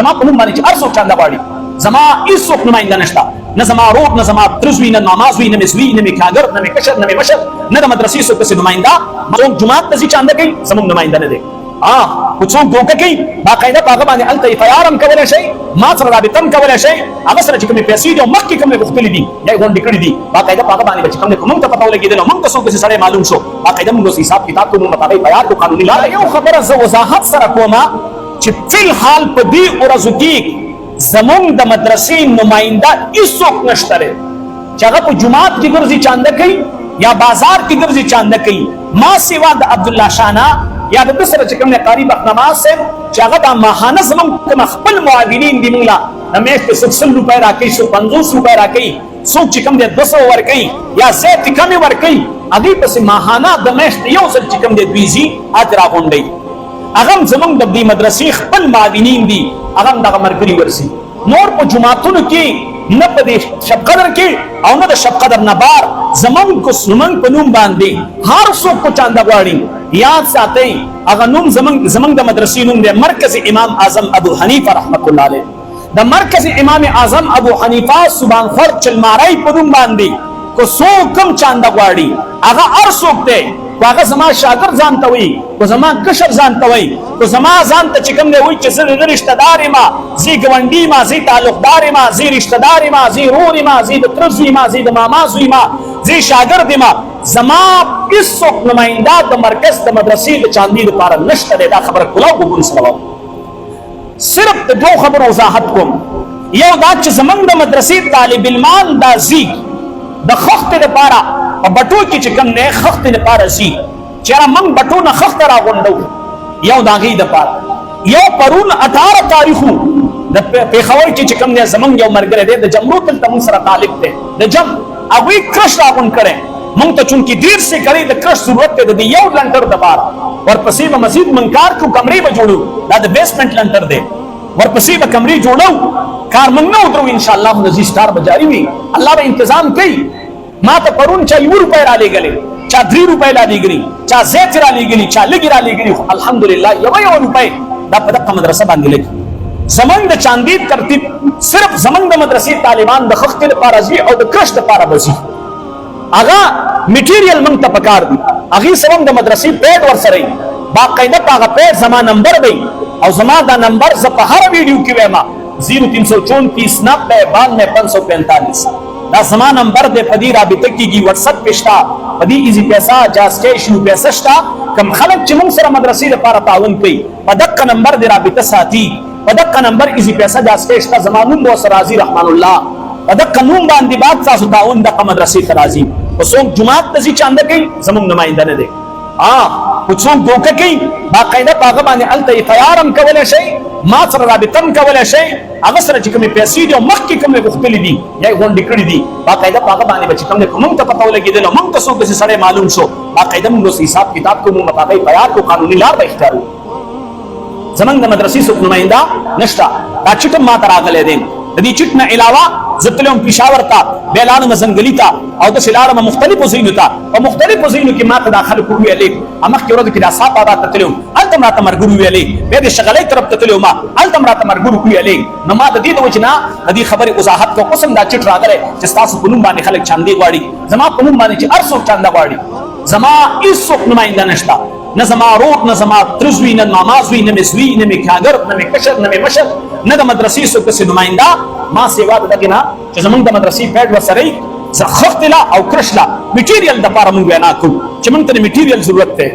زما په نوم باندې ارسو چاندا غواړي زما هیڅوک نمائنده نشته نه زما رور نه زما ترزوی نه نمازوی نه مسوی نه میکاګر نه میکشر نه مشر نه د مدرسې څوک څه نمائنده څوک جماعت ته چاندا کوي زموږ نمائنده نه دی څوک دوکه کوي باقاعده هغه باندې الته فیارم کولای شي ما سره رابطم کولای شي هغه سره چې کومې پیسې دي او مخکې کومې غوښتلې دي یا غونډې کړې دي باقاعده هغه باندې چې کومې کوم ته پته ولګېدل موږ ته څوک سره معلوم شو باقاعده موږ حساب کتاب کوو مطابق بیان کو قانوني لار یو خبره زه وضاحت سره کومه چې فل حال په دې ورځو کې زمونږ د مدرسې نمائنده هیڅوک نشته چې هغه په جماعت کې ګرځي چانده کوي یا بازار کې ګرځي چانده کوي ما سیوا د عبد الله شانا یا د سره چې کوم نه قاری بخنماز صاحب چې هغه د ماهانه زمون کوم خپل معاونین دی موږ لا میاشتې 100 روپۍ راکړي 150 روپۍ راکړي څوک چې کوم د 200 ورکړي یا زیات کم ورکړي هغه پس ماهانه د میاشتې یو ځل چې کوم د دویزي اجر غونډي هغه زمون د دې مدرسې خپل معاونین دي هغه دغه مرګري ورسي نور په جمعاتونو کې نه په دې شب قدر کې او نه د شب قدر نه بار زمون کو سمن په نوم باندې هر څوک کو چاندا غواړي یاد ساتئ هغه نوم زمون د مدرسې نوم دی مرکز امام اعظم ابو حنیفه رحمت الله علیه د مرکز امام اعظم ابو حنیفه سبحان خور چلمارای په نوم باندې کو څوک کم چاندا غواړي هغه هر څوک دی هغه زما شاګرد ځان ته وي کو زما کشر ځان ته وي کو زما ځان ته چې کوم دی وي چې زه د رشتہ دار ما زی ګوندی ما زی تعلقدار ما زی رشتہ دار ما زی رور ما زی د ترزوی ما زی د ماما زوی ما زی شاګرد ما زما هیڅوک نمائنده د مرکز د مدرسې د چاندي لپاره نشته دا خبره کلاو وګون سره صرف د دوه خبرو وضاحت کوم یو دا چې زمنګ د مدرسې طالب علمان دا زی د خخت لپاره په بټو کې چې کوم نه خخت لپاره زی چې موږ بټو نه خخت راغونډو یو داغي د پاره یو پرون 18 تاریخو د پیښور کې چې کوم نه زمنګ یو مرګره دی د جمرود تل سره تعلق دی د جم اوی کرش راغون کړي موږ ته چونکی دیر سے کړي د کرش ضرورت دی یو لنټر د پاره ورپسې به مزید منکار کو کمرې به جوړو دا د بیسمنت لنټر دی ورپسې به کمرې جوړو کار موږ نه ودرو ان شاء الله نزي ستار به جاری وي الله به تنظیم کوي ما ته پرون چا 1 روپۍ را لګلې چا 3 روپۍ را لګلې چا زیت را لګلې چا لګی را لګلې الحمدلله یو روپۍ دا په دغه مدرسه باندې لګي زمنګ د چاندید ترتیب صرف زمنګ د مدرسې طالبان د خخت لپاره زی او د کرش لپاره بزي اغه میټیریل مونږ ته پکار دي اغه سره د مدرسې پیډ ور سره باقاعده هغه پیډ زما نمبر دی او زما دا نمبر ز په هر ویډیو کې وایم 0334 دا زما نمبر دې پدی رابطه کیږي واتس اپ پښتا پدی ایزی پیسہ جاز کیش یو پیسہ شتا کم خلک چې موږ سره مدرسې لپاره تعاون کوي په دغه نمبر دې رابطه ساتي په دغه نمبر ایزی پیسہ جاز کیش تا زمانون بو سرازی رحمان الله په دغه قانون باندې باد تاسو تعاون د مدرسې ترازی وسوم جمعات تزي چاند کوي زموږ نمائنده نه دي څوک دوکه کوي باقاعده هغه باندې الته فیارم کولای شي ما سره رابطم کولای شي هغه سره چې کومې پیسې دي مخکې کومې غوښتلې دي یا غونډې کړې دي باقاعده هغه باندې چې کومې کوم ته پته ولګېدل موږ ته څوک سره معلوم شو باقاعده موږ حساب کتاب کوو مطابق بیان کو قانوني لار به اختیارو زمنګ د مدرسې څوک نمائنده نشته دا چې ما ته راغلي دي د دې چټ نه علاوه زتلم پېښور ته بیلان مزنګلی ته او د سلاره مختلفو زینو ته او مختلفو زینو کې ما ته داخل کوو ویلې امخ کې ورته کې دا صاحب آباد ته تلم الته ما ته مرګرو ویلې به د شغلې طرف ته تلم الته ما ته مرګرو ویلې نو ما د دې د وجنا د دې خبره وضاحت کو قسم دا چټ راغله چې تاسو په نوم باندې خلک چاندي غواړي زما په نوم باندې چې ارسو چاندا غواړي زما هیڅوک نمائنده نشته نه زما رور نه زما ترزوی نه نمازوی نه مسوی نه میکاګر نه میکشر نه مشر نه د مدرسې څوک څه نمائنده ما سیوا دغه نه چې زمونږ د مدرسې پیډ وسري زخخت لا او کرشلا میټیریل د لپاره مونږ نه کوو چې مونږ ته میټیریل ضرورت ده